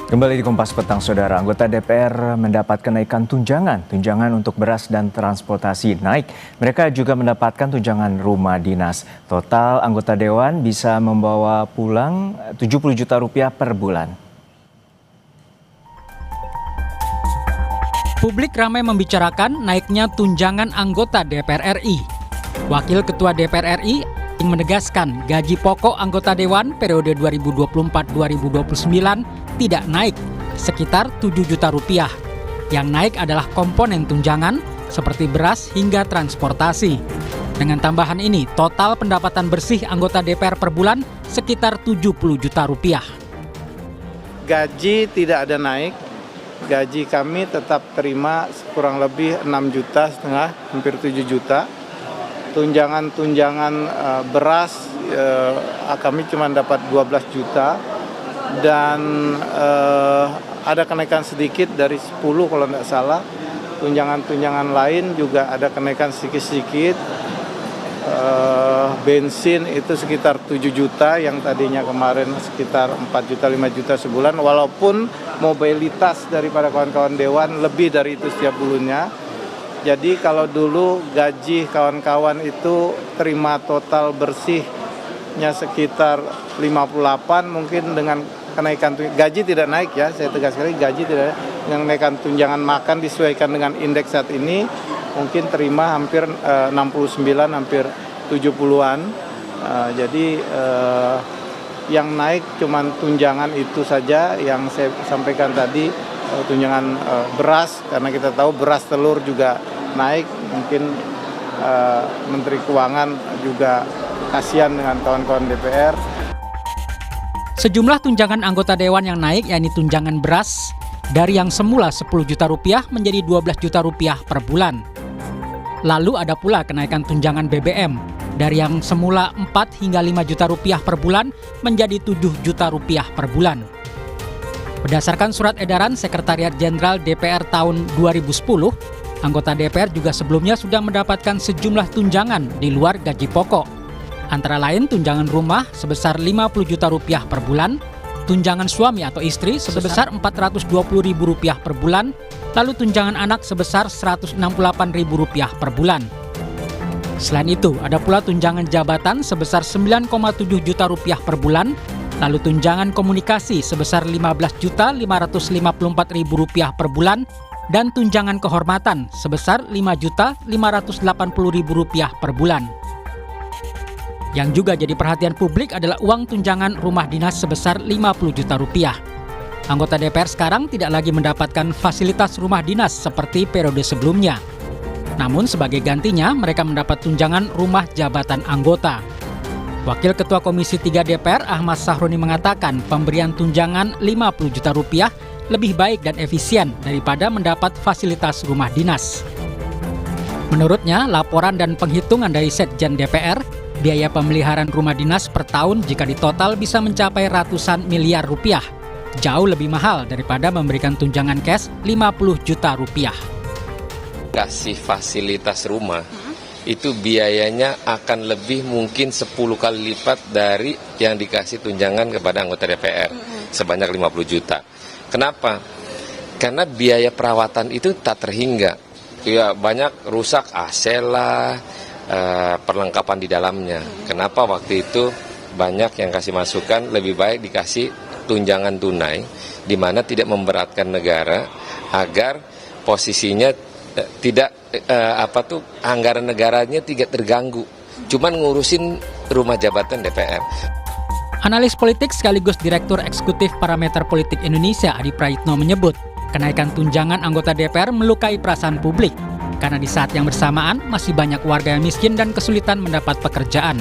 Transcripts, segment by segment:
Kembali di Kompas Petang, Saudara. Anggota DPR mendapat kenaikan tunjangan untuk beras dan transportasi naik. Mereka juga mendapatkan tunjangan rumah dinas. Total anggota Dewan bisa membawa pulang 70 juta rupiah per bulan. Publik ramai membicarakan naiknya tunjangan anggota DPR RI. Wakil Ketua DPR RI menegaskan gaji pokok anggota Dewan periode 2024-2029 tidak naik, sekitar 7 juta rupiah. Yang naik adalah komponen tunjangan seperti beras hingga transportasi. Dengan tambahan ini, total pendapatan bersih anggota DPR per bulan sekitar 70 juta rupiah. Gaji tidak ada naik, gaji kami tetap terima kurang lebih 6,5 juta, hampir 7 juta. Tunjangan beras kami cuma dapat 12 juta. Dan ada kenaikan sedikit dari 10 kalau tidak salah. Tunjangan lain juga ada kenaikan sedikit-sedikit. Bensin itu sekitar 7 juta yang tadinya kemarin sekitar 4 juta 5 juta sebulan, walaupun mobilitas daripada kawan-kawan Dewan lebih dari itu setiap bulannya. Jadi kalau dulu gaji kawan-kawan itu terima total bersihnya sekitar 58, mungkin dengan kenaikan gaji tidak naik ya, saya tegas sekali gaji tidak, dengan kenaikan tunjangan makan disesuaikan dengan indeks saat ini mungkin terima hampir 69, hampir 70-an. Jadi yang naik cuman tunjangan itu saja yang saya sampaikan tadi, tunjangan beras, karena kita tahu beras telur juga naik, mungkin Menteri Keuangan juga kasihan dengan kawan-kawan DPR. Sejumlah tunjangan anggota Dewan yang naik, yakni tunjangan beras dari yang semula 10 juta rupiah menjadi 12 juta rupiah per bulan. Lalu ada pula kenaikan tunjangan BBM dari yang semula 4 hingga 5 juta rupiah per bulan menjadi 7 juta rupiah per bulan. Berdasarkan surat edaran Sekretariat Jenderal DPR tahun 2010, anggota DPR juga sebelumnya sudah mendapatkan sejumlah tunjangan di luar gaji pokok. Antara lain tunjangan rumah sebesar 50 juta rupiah per bulan, tunjangan suami atau istri sebesar 420 ribu rupiah per bulan, lalu tunjangan anak sebesar 168 ribu rupiah per bulan. Selain itu, ada pula tunjangan jabatan sebesar 9,7 juta rupiah per bulan, lalu tunjangan komunikasi sebesar 15 juta 554 ribu rupiah per bulan, dan tunjangan kehormatan sebesar 5 juta 580 ribu rupiah per bulan. Yang juga jadi perhatian publik adalah uang tunjangan rumah dinas sebesar 50 juta rupiah. Anggota DPR sekarang tidak lagi mendapatkan fasilitas rumah dinas seperti periode sebelumnya. Namun sebagai gantinya mereka mendapat tunjangan rumah jabatan anggota. Wakil Ketua Komisi 3 DPR Ahmad Sahroni mengatakan pemberian tunjangan 50 juta rupiah lebih baik dan efisien daripada mendapat fasilitas rumah dinas. Menurutnya, laporan dan penghitungan dari Setjen DPR, biaya pemeliharaan rumah dinas per tahun jika ditotal bisa mencapai ratusan miliar rupiah. Jauh lebih mahal daripada memberikan tunjangan cash 50 juta rupiah. Kasih fasilitas rumah, itu biayanya akan lebih mungkin 10 kali lipat dari yang dikasih tunjangan kepada anggota DPR, sebanyak 50 juta. Kenapa? Karena biaya perawatan itu tak terhingga. Ya, banyak rusak AC lah, perlengkapan di dalamnya. Kenapa waktu itu banyak yang kasih masukan lebih baik dikasih tunjangan tunai, di mana tidak memberatkan negara agar posisinya tidak anggaran negaranya tidak terganggu. Cuman ngurusin rumah jabatan DPR. Analis politik sekaligus Direktur Eksekutif Parameter Politik Indonesia Adi Praitno menyebut, kenaikan tunjangan anggota DPR melukai perasaan publik karena di saat yang bersamaan masih banyak warga yang miskin dan kesulitan mendapat pekerjaan.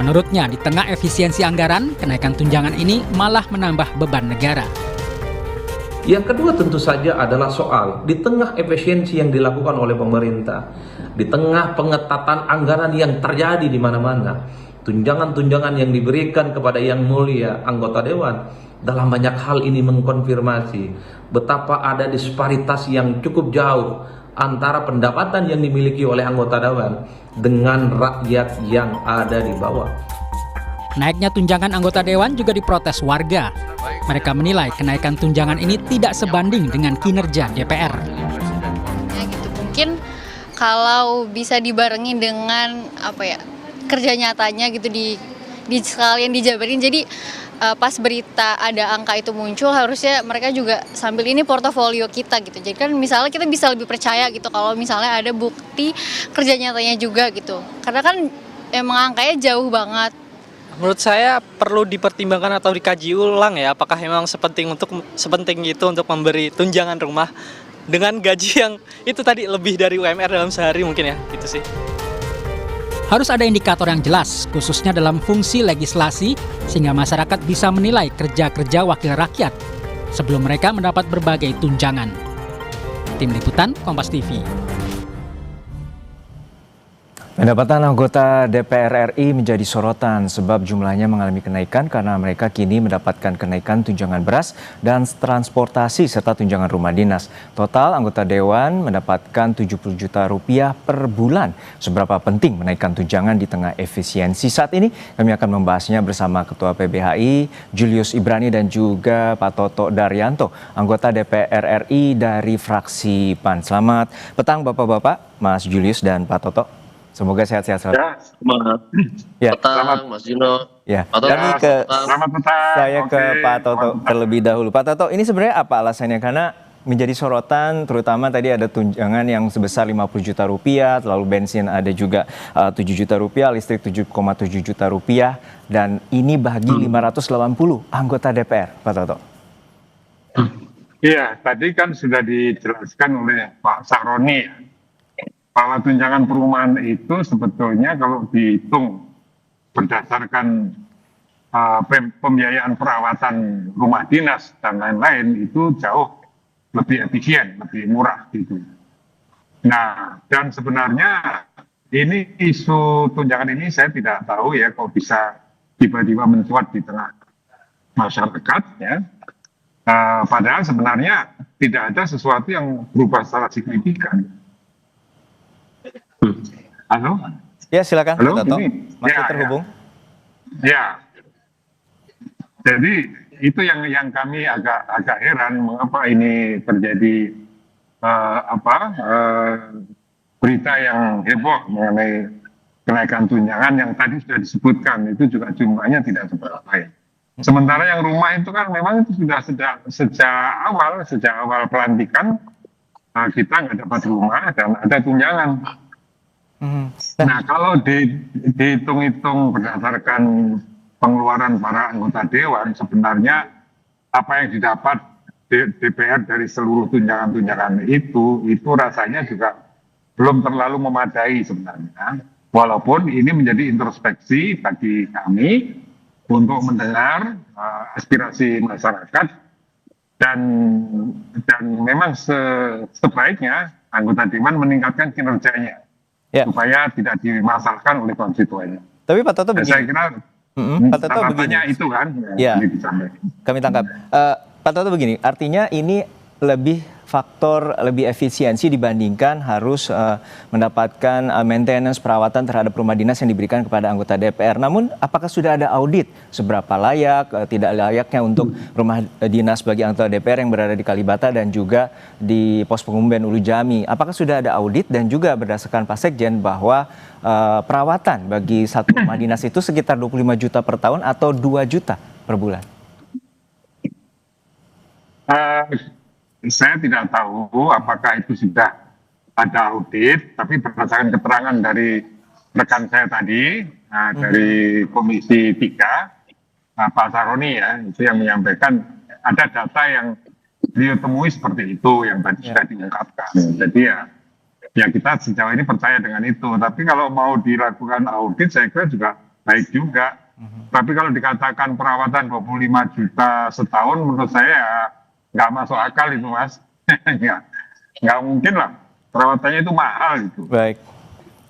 Menurutnya, di tengah efisiensi anggaran, kenaikan tunjangan ini malah menambah beban negara. Yang kedua tentu saja adalah soal di tengah efisiensi yang dilakukan oleh pemerintah, di tengah pengetatan anggaran yang terjadi di mana-mana, tunjangan-tunjangan yang diberikan kepada yang mulia anggota Dewan dalam banyak hal ini mengkonfirmasi betapa ada disparitas yang cukup jauh antara pendapatan yang dimiliki oleh anggota Dewan dengan rakyat yang ada di bawah. Naiknya tunjangan anggota dewan juga diprotes warga. Mereka menilai kenaikan tunjangan ini tidak sebanding dengan kinerja DPR. Ya gitu, mungkin kalau bisa dibarengin dengan kerja nyatanya gitu di sekalian dijabarin. Jadi pas berita ada angka itu muncul, harusnya mereka juga sambil ini portofolio kita gitu. Jadi kan misalnya kita bisa lebih percaya gitu kalau misalnya ada bukti kerja nyatanya juga gitu. Karena kan emang angkanya jauh banget. Menurut saya perlu dipertimbangkan atau dikaji ulang ya, apakah memang sepenting itu untuk memberi tunjangan rumah dengan gaji yang itu tadi lebih dari UMR dalam sehari mungkin ya, gitu sih. Harus ada indikator yang jelas, khususnya dalam fungsi legislasi, sehingga masyarakat bisa menilai kerja-kerja wakil rakyat sebelum mereka mendapat berbagai tunjangan. Tim Liputan, Kompas TV. Pendapatan anggota DPR RI menjadi sorotan sebab jumlahnya mengalami kenaikan karena mereka kini mendapatkan kenaikan tunjangan beras dan transportasi serta tunjangan rumah dinas. Total anggota dewan mendapatkan 70 juta rupiah per bulan. Seberapa penting menaikkan tunjangan di tengah efisiensi saat ini? Kami akan membahasnya bersama Ketua PBHI Julius Ibrani dan juga Pak Toto Daryanto, anggota DPR RI dari fraksi PAN. Selamat petang Bapak-Bapak, Mas Julius dan Pak Toto. Semoga sehat-sehat selalu. Ya, selamat Mas Juno. Ya, selamat petang. Saya ke Pak Toto terlebih dahulu. Pak Toto, ini sebenarnya apa alasannya? Karena menjadi sorotan, terutama tadi ada tunjangan yang sebesar 50 juta rupiah, lalu bensin ada juga 7 juta rupiah, listrik 7,7 juta rupiah, dan ini bagi 580 anggota DPR, Pak Toto. Iya, tadi kan sudah dijelaskan oleh Pak Sahroni ya, bahwa tunjangan perumahan itu sebetulnya kalau dihitung berdasarkan pembiayaan perawatan rumah dinas dan lain-lain itu jauh lebih efisien, lebih murah gitu. Nah, dan sebenarnya ini isu tunjangan ini saya tidak tahu ya kok bisa tiba-tiba mencuat di tengah masyarakat ya. Padahal sebenarnya tidak ada sesuatu yang berubah secara signifikan. Halo? Ya, silakan. Halo, Pak Toto. ini. Masih terhubung? Ya. Jadi itu yang kami agak heran mengapa ini terjadi berita yang heboh mengenai kenaikan tunjangan yang tadi sudah disebutkan itu juga jumlahnya tidak seberapa ya. Sementara yang rumah itu kan memang itu sudah sejak awal pelantikan kita nggak dapat rumah dan ada tunjangan. Nah, kalau dihitung-hitung berdasarkan pengeluaran para anggota dewan, sebenarnya apa yang didapat DPR dari seluruh tunjangan-tunjangan itu rasanya juga belum terlalu memadai sebenarnya. Walaupun ini menjadi introspeksi bagi kami untuk mendengar aspirasi masyarakat dan memang sebaiknya anggota dewan meningkatkan kinerjanya. Ya. Supaya tidak dimasalahkan oleh konstituennya. Tapi Pak Toto begini. Saya kira Pak Toto begini. Itu kan. Ya. Kami tangkap. Pak Toto begini. Artinya ini lebih efisiensi dibandingkan harus mendapatkan maintenance perawatan terhadap rumah dinas yang diberikan kepada anggota DPR. Namun apakah sudah ada audit seberapa layak, tidak layaknya untuk rumah dinas bagi anggota DPR yang berada di Kalibata dan juga di pos pengumben Ulu Jami? Apakah sudah ada audit dan juga berdasarkan Pak Sekjen bahwa perawatan bagi satu rumah dinas itu sekitar 25 juta per tahun atau 2 juta per bulan? Saya tidak tahu apakah itu sudah ada audit, tapi berdasarkan keterangan dari rekan saya tadi, dari Komisi 3, Pak Sahroni ya, itu yang menyampaikan ada data yang beliau temui seperti itu, yang tadi sudah diungkapkan. Jadi ya kita sejauh ini percaya dengan itu, tapi kalau mau dilakukan audit saya kira juga baik juga. Tapi kalau dikatakan perawatan 25 juta setahun menurut saya nggak masuk akal itu Mas. nggak mungkin lah, perawatannya itu mahal itu. Baik.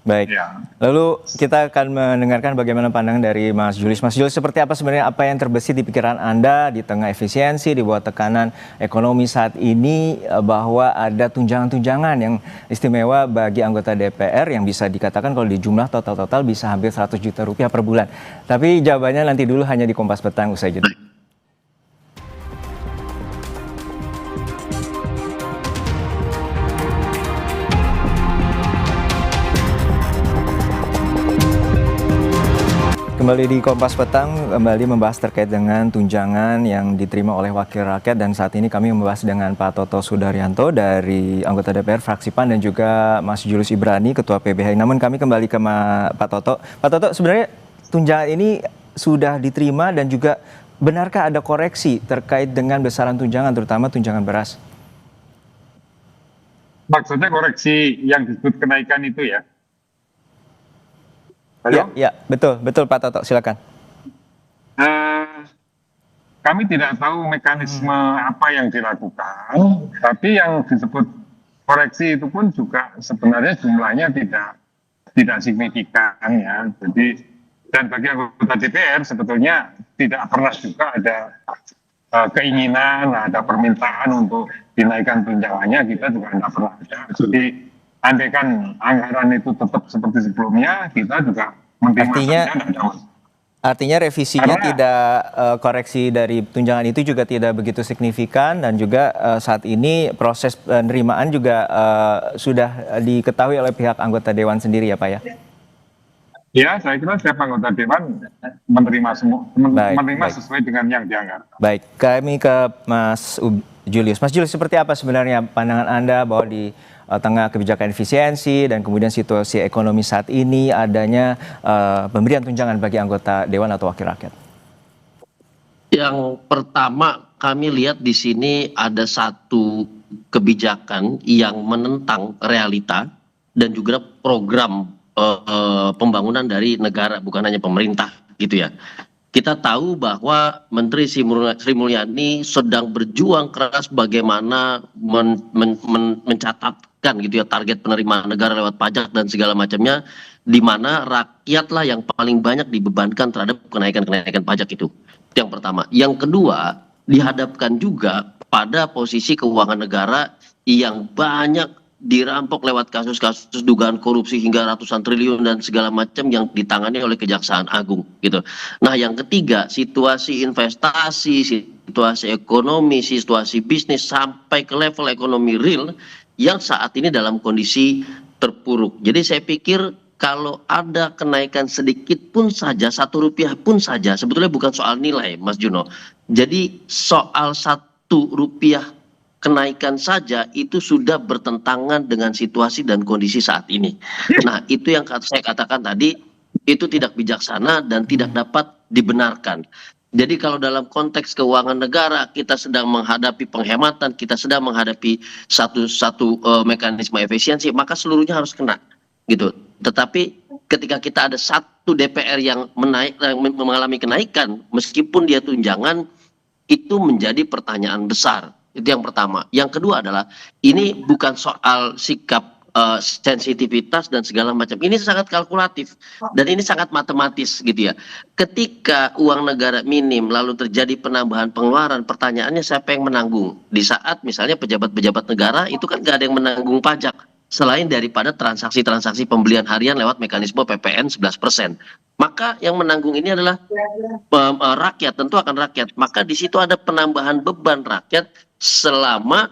Baik. Ya. Lalu kita akan mendengarkan bagaimana pandangan dari Mas Julius. Mas Julius, seperti apa sebenarnya apa yang terbesit di pikiran Anda di tengah efisiensi, di bawah tekanan ekonomi saat ini, bahwa ada tunjangan-tunjangan yang istimewa bagi anggota DPR yang bisa dikatakan kalau di jumlah total bisa hampir 100 juta rupiah per bulan. Tapi jawabannya nanti dulu, hanya di Kompas Petang usai jeda. Kembali di Kompas Petang, kembali membahas terkait dengan tunjangan yang diterima oleh wakil rakyat, dan saat ini kami membahas dengan Pak Toto Sudaryanto dari anggota DPR fraksi PAN dan juga Mas Julius Ibrani, Ketua PBHI. Namun kami kembali ke Pak Toto. Pak Toto, sebenarnya tunjangan ini sudah diterima dan juga benarkah ada koreksi terkait dengan besaran tunjangan, terutama tunjangan beras? Maksudnya koreksi yang disebut kenaikan itu ya? Halo? Ya, betul Pak Toto, silakan. Kami tidak tahu mekanisme apa yang dilakukan, tapi yang disebut koreksi itu pun juga sebenarnya jumlahnya tidak signifikan ya. Jadi, dan bagi anggota DPR sebetulnya tidak pernah juga ada keinginan, ada permintaan untuk dinaikkan tunjangannya, kita juga tidak pernah ada. Jadi andaikan anggaran itu tetap seperti sebelumnya, kita juga menerima. Artinya revisinya tidak, koreksi dari tunjangan itu juga tidak begitu signifikan, dan juga saat ini proses penerimaan juga sudah diketahui oleh pihak anggota Dewan sendiri ya Pak ya? Ya, saya kira setiap anggota Dewan menerima sesuai dengan yang dianggarkan. Baik, kami ke Mas Julius. Mas Julius, seperti apa sebenarnya pandangan Anda bahwa di tengah kebijakan efisiensi dan kemudian situasi ekonomi saat ini adanya pemberian tunjangan bagi anggota Dewan atau wakil rakyat? Yang pertama, kami lihat di sini ada satu kebijakan yang menentang realita dan juga program pembangunan dari negara, bukan hanya pemerintah gitu ya. Kita tahu bahwa Menteri Sri Mulyani sedang berjuang keras bagaimana mencatatkan gitu ya target penerimaan negara lewat pajak dan segala macamnya, di mana rakyatlah yang paling banyak dibebankan terhadap kenaikan pajak itu. Itu yang pertama. Yang kedua, dihadapkan juga pada posisi keuangan negara yang banyak dirampok lewat kasus-kasus dugaan korupsi hingga ratusan triliun dan segala macam yang ditangani oleh Kejaksaan Agung gitu. Nah, yang ketiga, situasi investasi, situasi ekonomi, situasi bisnis sampai ke level ekonomi real yang saat ini dalam kondisi terpuruk. Jadi saya pikir kalau ada kenaikan sedikit pun saja, Rp1 pun saja, sebetulnya bukan soal nilai, Mas Juno. Jadi soal Rp1 kenaikan saja itu sudah bertentangan dengan situasi dan kondisi saat ini. Nah, itu yang saya katakan tadi, itu tidak bijaksana dan tidak dapat dibenarkan. Jadi kalau dalam konteks keuangan negara kita sedang menghadapi penghematan, kita sedang menghadapi satu mekanisme efisiensi, maka seluruhnya harus kena gitu. Tetapi ketika kita ada satu DPR yang mengalami kenaikan meskipun dia tunjangan, itu menjadi pertanyaan besar. Itu yang pertama. Yang kedua adalah ini bukan soal sikap sensitivitas dan segala macam. Ini sangat kalkulatif dan ini sangat matematis gitu ya. Ketika uang negara minim lalu terjadi penambahan pengeluaran, pertanyaannya siapa yang menanggung? Di saat misalnya pejabat-pejabat negara itu kan gak ada yang menanggung pajak selain daripada transaksi-transaksi pembelian harian lewat mekanisme PPN 11%. Maka yang menanggung ini adalah rakyat, tentu akan rakyat. Maka di situ ada penambahan beban rakyat selama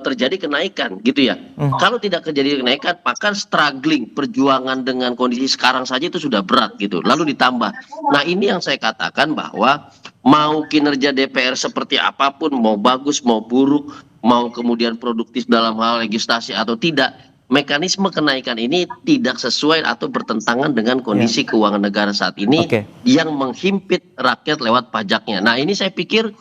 terjadi kenaikan gitu ya. Kalau tidak terjadi kenaikan, maka struggling perjuangan dengan kondisi sekarang saja itu sudah berat gitu. Lalu ditambah. Nah, ini yang saya katakan bahwa mau kinerja DPR seperti apapun, mau bagus mau buruk, mau kemudian produktif dalam hal legislasi atau tidak, mekanisme kenaikan ini tidak sesuai atau bertentangan dengan kondisi keuangan negara saat ini yang menghimpit rakyat lewat pajaknya. Nah, ini saya pikir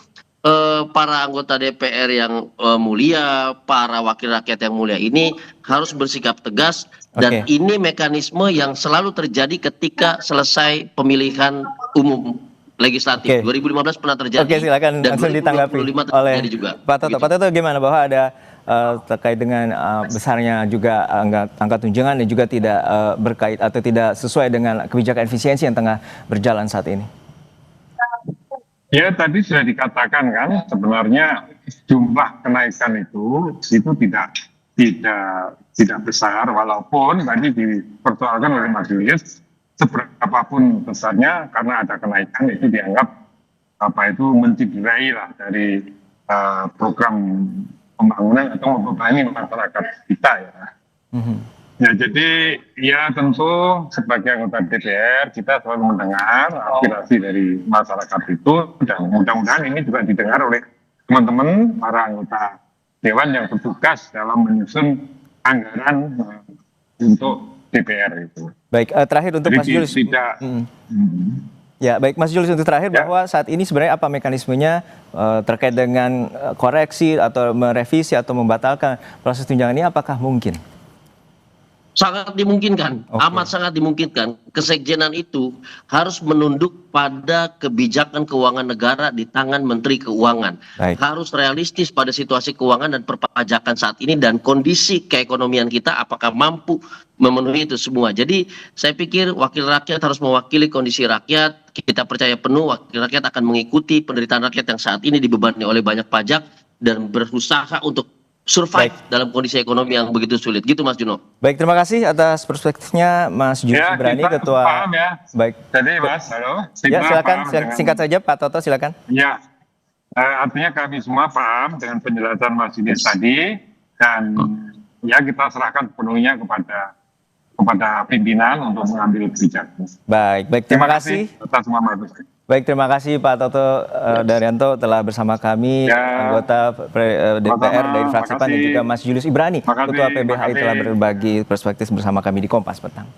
para anggota DPR yang mulia, para wakil rakyat yang mulia ini harus bersikap tegas dan ini mekanisme yang selalu terjadi ketika selesai pemilihan umum legislatif. Oke. 2015 pernah terjadi. Oke, silakan dan langsung ditanggapi 2025 oleh terjadi juga. Pak Toto. Gitu. Pak Toto gimana bahwa ada terkait dengan besarnya juga angka tunjangan dan juga tidak berkait atau tidak sesuai dengan kebijakan efisiensi yang tengah berjalan saat ini? Ya tadi sudah dikatakan kan sebenarnya jumlah kenaikan itu tidak besar walaupun tadi dipersoalkan oleh Mas Julius seberapapun besarnya karena ada kenaikan itu dianggap menciderai lah dari program pembangunan atau membebani masyarakat kita ya. Ya jadi ya tentu sebagai anggota DPR kita selalu mendengar aspirasi dari masyarakat itu dan mudah-mudahan ini juga didengar oleh teman-teman para anggota Dewan yang bertugas dalam menyusun anggaran untuk DPR itu. Baik, terakhir untuk Jadi Mas Julius. Ya, baik Mas Julius, untuk terakhir bahwa saat ini sebenarnya apa mekanismenya terkait dengan koreksi atau merevisi atau membatalkan proses tunjangan ini, apakah mungkin? Sangat dimungkinkan, amat sangat dimungkinkan. Kesekjenan itu harus menunduk pada kebijakan keuangan negara di tangan Menteri Keuangan. Baik. Harus realistis pada situasi keuangan dan perpajakan saat ini dan kondisi keekonomian kita apakah mampu memenuhi itu semua. Jadi saya pikir wakil rakyat harus mewakili kondisi rakyat. Kita percaya penuh wakil rakyat akan mengikuti penderitaan rakyat yang saat ini dibebani oleh banyak pajak dan berusaha untuk survive dalam kondisi ekonomi yang begitu sulit. Gitu Mas Juno. Baik, terima kasih atas perspektifnya Mas Julius Ibrani, kita Ketua. paham ya. Baik. Jadi Mas, halo. Ya, silakan singkat saja Pak Toto, silakan. Ya, artinya kami semua paham dengan penjelasan Mas Julius tadi dan ya kita serahkan penuhnya kepada pimpinan untuk mengambil kebijakan. Baik, terima kasih. Atas semua masukan. Baik, terima kasih Pak Toto Daryanto telah bersama kami, anggota DPR dari fraksi PAN, dan juga Mas Julius Ibrani, Ketua PBHI, telah berbagi perspektif bersama kami di Kompas Petang.